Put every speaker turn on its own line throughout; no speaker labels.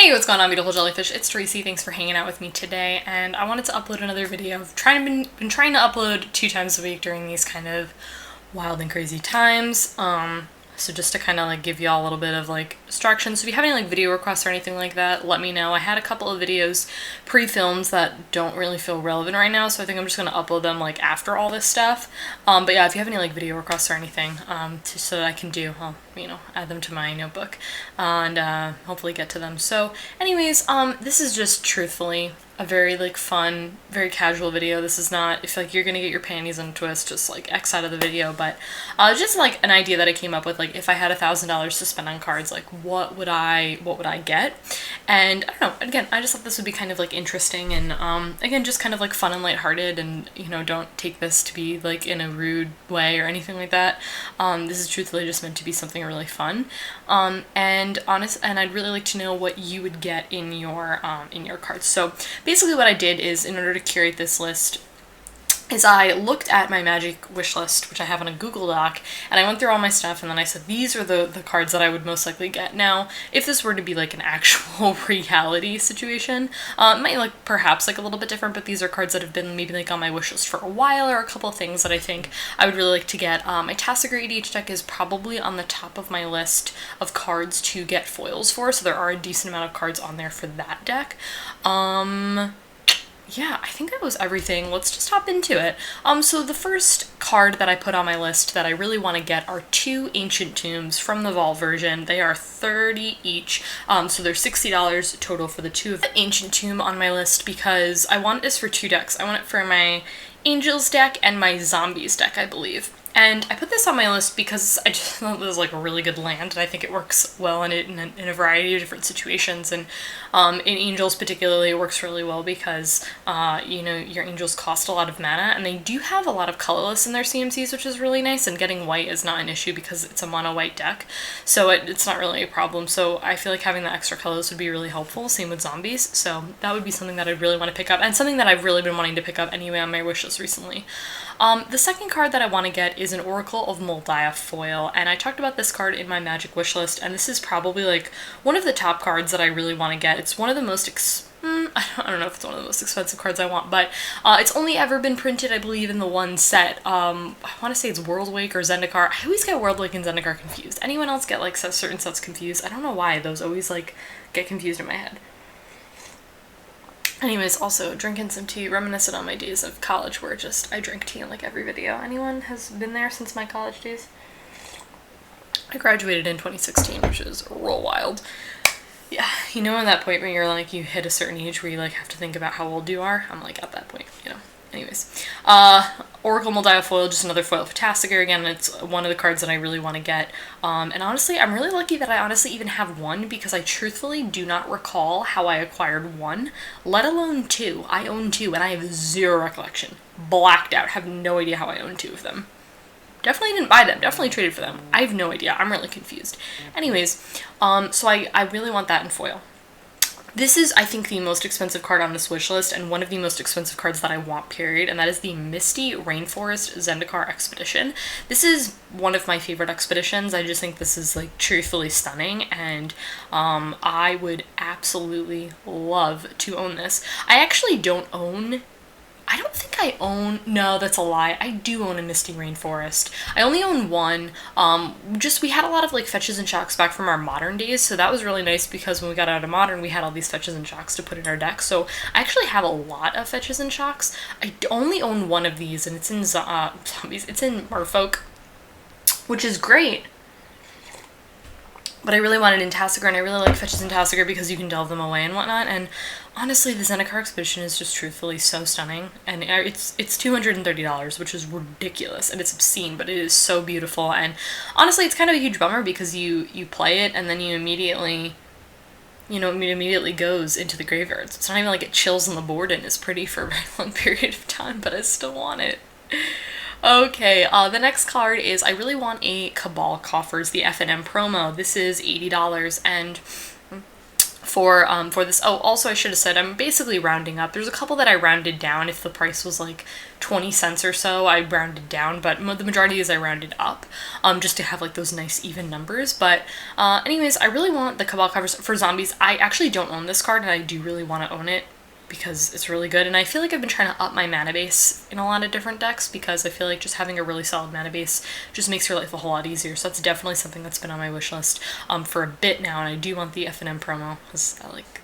Hey, what's going on, beautiful jellyfish? It's Tracy. Thanks for hanging out with me today, and I wanted to upload another video. I've been trying to upload 2 times a week during these kind of wild and crazy times. So just to kind of like give y'all a little bit of like instructions. So if you have any like video requests or anything like that, let me know. I had a couple of videos pre-filmed that don't really feel relevant right now, so I think I'm just gonna upload them like after all this stuff. But yeah, if you have any like video requests or anything, so that I can do, I'll, add them to my notebook and hopefully get to them. So anyways, this is just truthfully a very like fun, very casual video. This is not, if like you're gonna get your panties in a twist, just like X out of the video, but just like an idea that I came up with, like if I had $1,000 to spend on cards, like what would I get? And I don't know, again, I just thought this would be kind of like interesting and again, just kind of like fun and lighthearted, and don't take this to be like in a rude way or anything like that. This is truthfully just meant to be something really fun. And I'd really like to know what you would get in your cards. So basically what I did is, in order to curate this list, is I looked at my Magic wish list, which I have on a Google Doc, and I went through all my stuff, and then I said, these are the cards that I would most likely get. Now, if this were to be like an actual reality situation, it might like perhaps like a little bit different, but these are cards that have been maybe like on my wish list for a while, or a couple of things that I think I would really like to get. My Tassiger EDH deck is probably on the top of my list of cards to get foils for, so there are a decent amount of cards on there for that deck. Yeah, I think that was everything. Let's just hop into it. So the first card that I put on my list that I really want to get are 2 Ancient Tombs from the Vault version. They are $30 each, so they're $60 total for the 2 of the Ancient Tomb on my list, because I want this for 2 decks. I want it for my Angels deck and my Zombies deck, I believe. And I put this on my list because I just thought it was like a really good land, and I think it works well in a variety of different situations. And in Angels particularly, it works really well because your Angels cost a lot of mana, and they do have a lot of colorless in their CMCs, which is really nice. And getting white is not an issue because it's a mono white deck, so it's not really a problem. So I feel like having the extra colors would be really helpful. Same with Zombies, so that would be something that I'd really want to pick up, and something that I've really been wanting to pick up anyway on my wish list recently. The second card that I want to get is an Oracle of Moldiah foil, and I talked about this card in my Magic wish list, and this is probably like one of the top cards that I really want to get. It's one of the most I don't know if it's one of the most expensive cards I want, but it's only ever been printed, I believe, in the one set. I want to say it's Worldwake or Zendikar. I always get Worldwake and Zendikar confused. Anyone else get like certain sets confused? I don't know why those always like get confused in my head. Anyways, also drinking some tea, reminiscent on my days of college where I drink tea in like every video. Anyone has been there since my college days? I graduated in 2016, which is real wild. Yeah, in that point where you're like, you hit a certain age where you like have to think about how old you are. I'm like at that point, Anyways, Oracle Moldiah foil, just another foil for Tassiger again, and it's one of the cards that I really want to get. And honestly, I'm really lucky that I honestly even have 1, because I truthfully do not recall how I acquired 1, let alone 2. I own 2, and I have 0 recollection. Blacked out. Have no idea how I own 2 of them. Definitely didn't buy them. Definitely traded for them. I have no idea. I'm really confused. Anyways, so I really want that in foil. This is, I think, the most expensive card on this wish list, and one of the most expensive cards that I want, period, and that is the Misty Rainforest Zendikar Expedition. This is one of my favorite expeditions. I just think this is, like, truthfully stunning, and I would absolutely love to own this. I actually don't think I own, no, that's a lie. I do own a Misty Rainforest. I only own 1. We had a lot of like fetches and shocks back from our Modern days, so that was really nice, because when we got out of Modern, we had all these fetches and shocks to put in our deck. So I actually have a lot of fetches and shocks. I only own 1 of these, and it's in Zombies. It's in Merfolk, which is great. But I really wanted in Tassiger, and I really like fetches in Tassiger because you can delve them away and whatnot. And honestly, the Zendikar Expedition is just truthfully so stunning. And it's $230, which is ridiculous, and it's obscene, but it is so beautiful. And honestly, it's kind of a huge bummer because you play it, and then you immediately, it immediately goes into the graveyard. So it's not even like it chills on the board and is pretty for a very long period of time, but I still want it. Okay, the next card is, I really want a Cabal Coffers, the F&M promo. This is $80, and for this. Oh, also I should have said I'm basically rounding up. There's a couple that I rounded down. If the price was like 20 cents or so, I rounded down, but the majority of these I rounded up, just to have like those nice even numbers. But anyways, I really want the Cabal covers for zombies. I actually don't own this card, and I do really want to own it because it's really good, and I feel like I've been trying to up my mana base in a lot of different decks because I feel like just having a really solid mana base just makes your life a whole lot easier. So that's definitely something that's been on my wish list for a bit now, and I do want the F&M promo because I like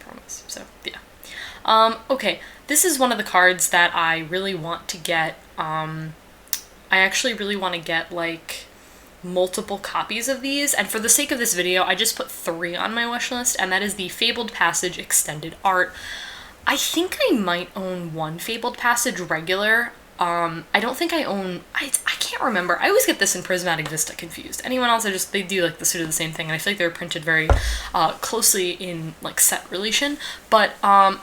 promos. So yeah. Okay, this is one of the cards that I really want to get. I actually really want to get like multiple copies of these, and for the sake of this video I just put 3 on my wish list, and that is the Fabled Passage Extended Art. I think I might own 1 Fabled Passage regular. I don't think I own, I can't remember. I always get this in Prismatic Vista confused. Anyone else, they do like the sort of the same thing, and I feel like they're printed very closely in like set relation. But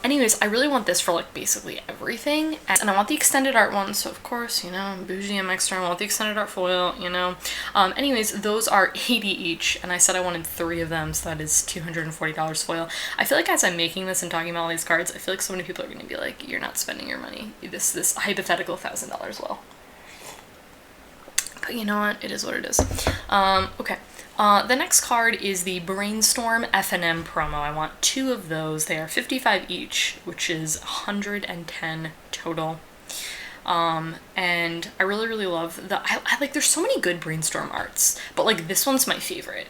anyways, I really want this for like basically everything, and I want the extended art one, so of course, you know, bougie and extra, I want the extended art foil, you know. Anyways, those are 80 each, and I said I wanted 3 of them, so that is $240 foil. I feel like as I'm making this and talking about all these cards, I feel like so many people are going to be like, you're not spending your money. This hypothetical $1,000 well. But you know what? It is what it is. Okay. The next card is the Brainstorm F&M promo. I want 2 of those. They are 55 each, which is 110 total. And I really love I like, there's so many good Brainstorm arts, but like this one's my favorite,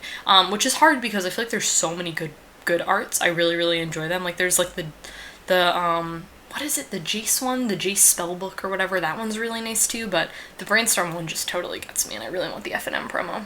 which is hard because I feel like there's so many good arts. I really enjoy them. Like there's like the what is it, the Jace one, the Jace spellbook or whatever, that one's really nice too, but the Brainstorm one just totally gets me, and I really want the F&M promo.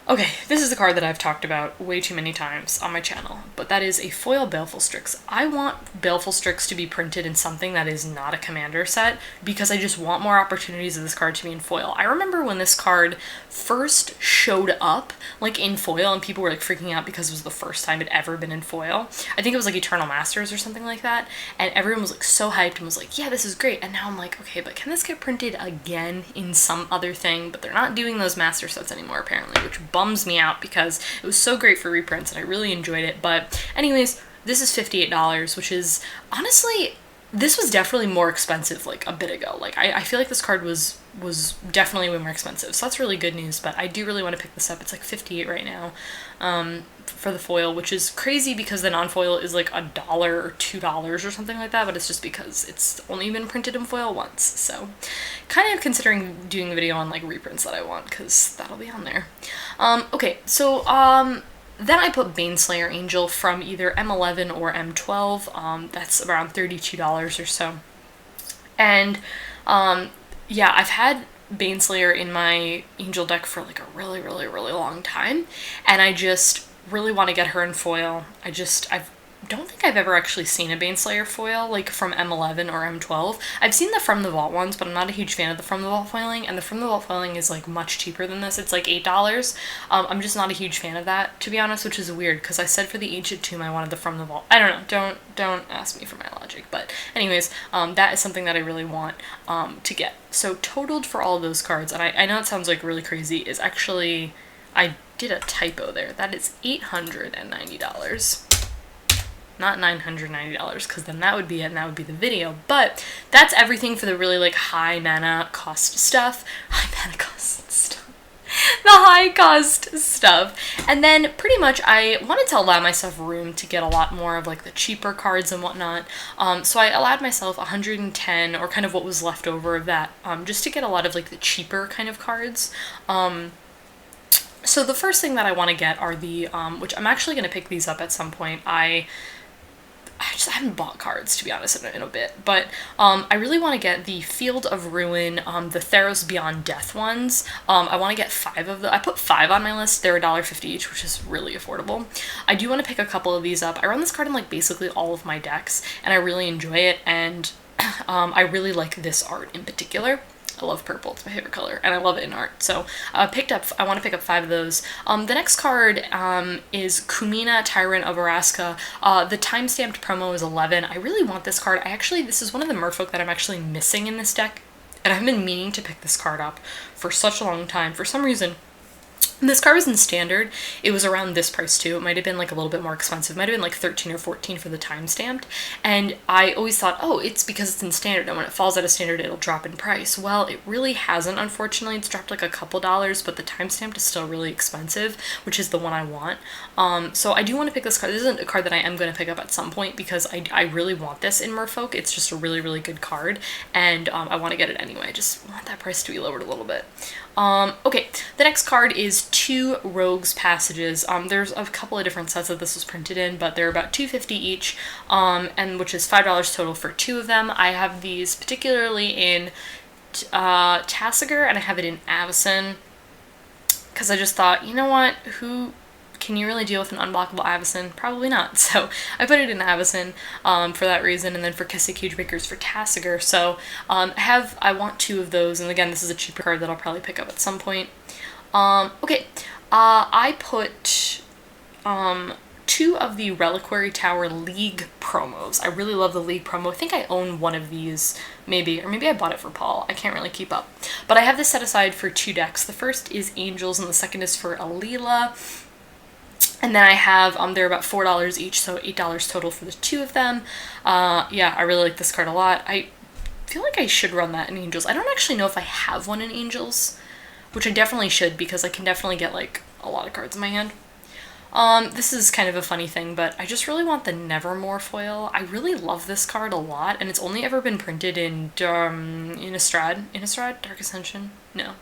Okay, this is the card that I've talked about way too many times on my channel, but that is a foil Baleful Strix. I want Baleful Strix to be printed in something that is not a commander set because I just want more opportunities of this card to be in foil. I remember when this card first showed up like in foil and people were like freaking out because it was the first time it ever been in foil. I think it was like Eternal Masters or something like that, and everyone was like so hyped and was like, yeah, this is great. And now I'm like, okay, but can this get printed again in some other thing? But they're not doing those master sets anymore apparently, which bums me out because it was so great for reprints and I really enjoyed it. But anyways, this is $58, which is honestly, this was definitely more expensive like a bit ago. Like I feel like this card was definitely way more expensive, so that's really good news. But I do really want to pick this up. It's like 58 right now for the foil, which is crazy because the non-foil is like $1 or $2 or something like that, but it's just because it's only been printed in foil once. So kind of considering doing a video on like reprints that I want, because that'll be on there. Okay, so then I put Baneslayer Angel from either M11 or M12. That's around $32 or so. And yeah, I've had Baneslayer in my Angel deck for like a really long time, and I just really want to get her in foil. I don't think I've ever actually seen a Baneslayer foil like from M11 or M12. I've seen the From the Vault ones, but I'm not a huge fan of the From the Vault foiling, and the From the Vault foiling is like much cheaper than this. It's like $8. I'm just not a huge fan of that, to be honest, which is weird because I said for the Ancient Tomb I wanted the From the Vault. I don't know, don't ask me for my logic, but anyways, that is something that I really want to get. So totaled for all of those cards, and I know it sounds like really crazy, is actually, I did a typo there. That is $890. Not $990, because then that would be it and that would be the video. But that's everything for the really like high mana cost stuff. High mana cost stuff. The high cost stuff. And then pretty much I wanted to allow myself room to get a lot more of like the cheaper cards and whatnot. So I allowed myself 110, or kind of what was left over of that, just to get a lot of like the cheaper kind of cards. So the first thing that I want to get are the, which I'm actually going to pick these up at some point. I haven't bought cards, to be honest, in a bit, but I really want to get the Field of Ruin, the Theros Beyond Death ones. I want to get 5 of them. I put 5 on my list. They're $1.50 each, which is really affordable. I do want to pick a couple of these up. I run this card in like basically all of my decks, and I really enjoy it, and I really like this art in particular. I love purple, it's my favorite color, and I love it in art. So I want to pick up 5 of those. The next card is Kumina, Tyrant of Araska. The time-stamped promo is 11. I really want this card. This is one of the merfolk that I'm actually missing in this deck, and I've been meaning to pick this card up for such a long time. For some reason, And this card was in standard. It was around this price too. It might have been like a little bit more expensive. It might have been like 13 or 14 for the time stamped. And I always thought, oh, it's because it's in standard, and when it falls out of standard, it'll drop in price. Well, it really hasn't, unfortunately. It's dropped like a couple dollars, but the time stamped is still really expensive, which is the one I want. So I do want to pick this card. This isn't a card that I am going to pick up at some point because I really want this in Merfolk. It's just a really, really good card, and I want to get it anyway. I just want that price to be lowered a little bit. Okay, the next card is 2 Rogues Passages. There's a couple of different sets that this was printed in, but they're about $2.50 each, and which is $5 total for 2 of them. I have these particularly in Tasigur, and I have it in Avacyn, because I just thought, you know what, can you really deal with an unblockable Avacyn? Probably not. So I put it in Avacyn for that reason, and then for Kisses Cagemakers for Tasigur. So I want 2 of those, and again, this is a cheaper card that I'll probably pick up at some point. Okay, I put 2 of the Reliquary Tower League promos. I really love the League promo. I think I own one of these, maybe, or maybe I bought it for Paul. I can't really keep up. But I have this set aside for 2 decks. The first is Angels, and the second is for Alila. And then I have, they're about $4 each, so $8 total for the 2 of them. Yeah, I really like this card a lot. I feel like I should run that in Angels. I don't actually know if I have one in Angels, which I definitely should, because I can definitely get, like, a lot of cards in my hand. This is kind of a funny thing, but I just really want the Nevermore foil. I really love this card a lot, and it's only ever been printed in Innistrad? Dark Ascension? No.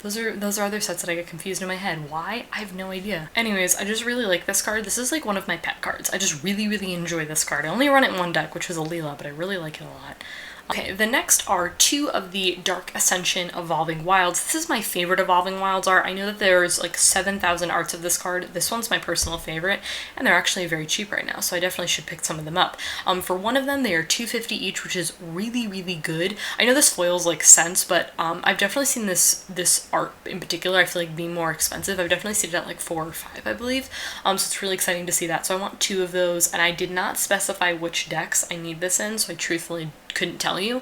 Those are other sets that I get confused in my head. Why? I have no idea. Anyways, I just really like this card. This is like one of my pet cards. I just really, really enjoy this card. I only run it in one deck, which was Alila, but I really like it a lot. Okay, the next are 2 of the Dark Ascension Evolving Wilds. This is my favorite Evolving Wilds art. I know that there's like 7,000 arts of this card. This one's my personal favorite, and they're actually very cheap right now, so I definitely should pick some of them up. For one of them, they are $2.50 each, which is really, really good. I know this foil's like cents, but I've definitely seen this art in particular, I feel like, being more expensive. I've definitely seen it at like 4 or 5, I believe. So it's really exciting to see that. So I want 2 of those, and I did not specify which decks I need this in, so I truthfully couldn't tell you,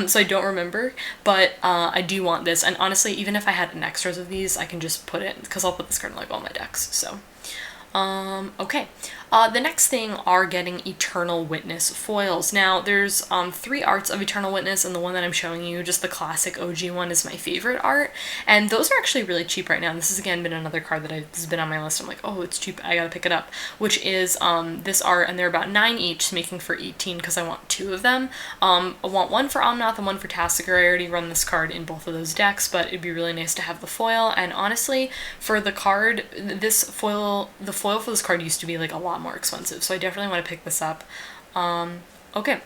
so I don't remember, but I do want this, and honestly, even if I had an extras of these, I can just put it, because I'll put this card in like all my decks, so. Okay. The next thing are getting Eternal Witness foils. Now, there's 3 arts of Eternal Witness, and the one that I'm showing you, just the classic OG one, is my favorite art, and those are actually really cheap right now. And this has again been another card that has been on my list. I'm like, oh, it's cheap, I gotta pick it up, which is this art, and they're about 9 each, making for 18, because I want 2 of them. I want one for Omnath and one for Tasigur. I already run this card in both of those decks, but it'd be really nice to have the foil, and honestly, for the card, the foil for this card used to be like a lot more expensive, so I definitely want to pick this up. Okay.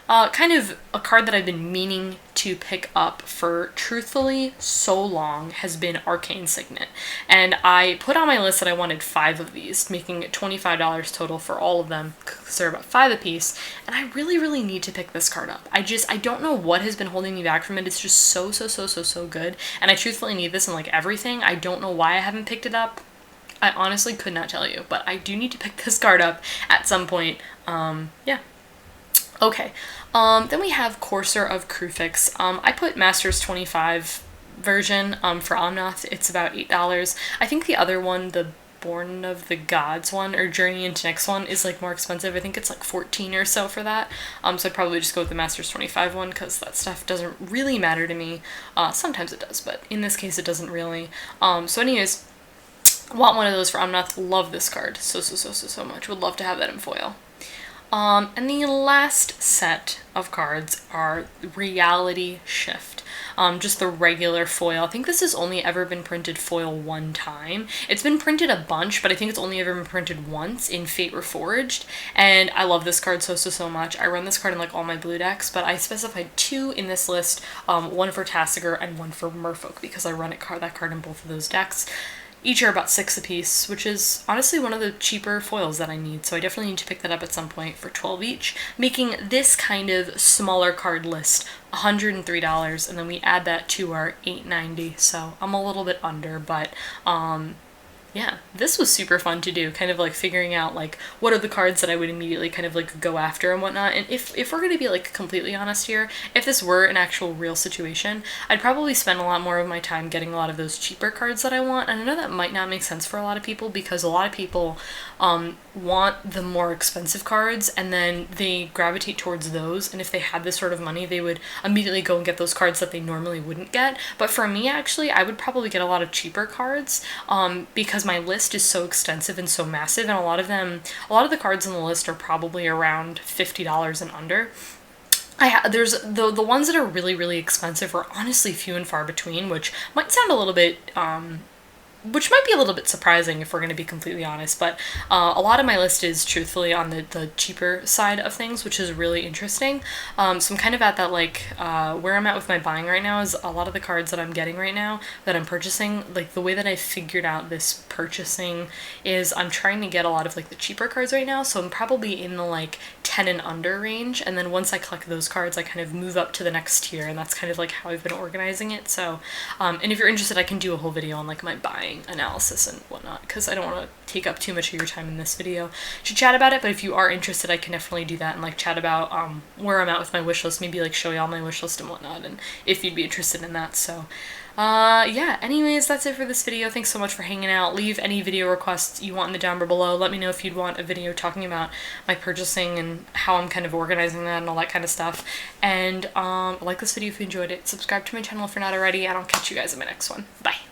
Kind of a card that I've been meaning to pick up for truthfully so long has been Arcane Signet, and I put on my list that I wanted 5 of these, making it $25 total for all of them, because they're about 5 apiece, and I really, really need to pick this card up. I don't know what has been holding me back from it. It's just so good, and I truthfully need this in like everything. I don't know why I haven't picked it up. I honestly could not tell you, but I do need to pick this card up at some point. Yeah. Okay. Then we have Courser of Kruphix. I put Masters 25 version for Omnath. It's about $8. I think the other one, the Born of the Gods one, or Journey into Next one, is like more expensive. I think it's like 14 or so for that. So I'd probably just go with the Masters 25 one, because that stuff doesn't really matter to me. Sometimes it does, but in this case it doesn't really. So anyways, want one of those for Omnath. Love this card so much. Would love to have that in foil. And the last set of cards are Reality Shift. Just the regular foil. I think this has only ever been printed foil 1 time. It's been printed a bunch, but I think it's only ever been printed once in Fate Reforged, and I love this card so much. I run this card in like all my blue decks, but I specified 2 in this list, one for Tasigur and one for Merfolk, because I run that card in both of those decks. Each are about 6 apiece, which is honestly one of the cheaper foils that I need, so I definitely need to pick that up at some point for 12 each, making this kind of smaller card list $103, and then we add that to our $8.90, so I'm a little bit under, but yeah, this was super fun to do, kind of like figuring out like what are the cards that I would immediately kind of like go after and whatnot. And if we're gonna be like completely honest here, if this were an actual real situation, I'd probably spend a lot more of my time getting a lot of those cheaper cards that I want. And I know that might not make sense for a lot of people because a lot of people want the more expensive cards and then they gravitate towards those, and if they had this sort of money they would immediately go and get those cards that they normally wouldn't get. But for me, actually, I would probably get a lot of cheaper cards because my list is so extensive and so massive, and a lot of the cards on the list are probably around $50 and under. There's the ones that are really expensive are honestly few and far between, which might sound a little bit which might be a little bit surprising if we're going to be completely honest, but a lot of my list is truthfully on the cheaper side of things, which is really interesting. So I'm kind of at that, like, where I'm at with my buying right now is a lot of the cards that I'm getting right now that I'm purchasing, like the way that I figured out this purchasing is I'm trying to get a lot of like the cheaper cards right now, so I'm probably in the like 10 and under range, and then once I collect those cards I kind of move up to the next tier, and that's kind of like how I've been organizing it. So and if you're interested, I can do a whole video on like my buying analysis and whatnot, because I don't want to take up too much of your time in this video to chat about it. But if you are interested, I can definitely do that and like chat about where I'm at with my wish list, maybe like show you all my wish list and whatnot, and if you'd be interested in that. So yeah, anyways, that's it for this video. Thanks so much for hanging out. Leave any video requests you want in the down bar below. Let me know if you'd want a video talking about my purchasing and how I'm kind of organizing that and all that kind of stuff. And like this video if you enjoyed it. Subscribe to my channel if you're not already, and I'll catch you guys in my next one. Bye.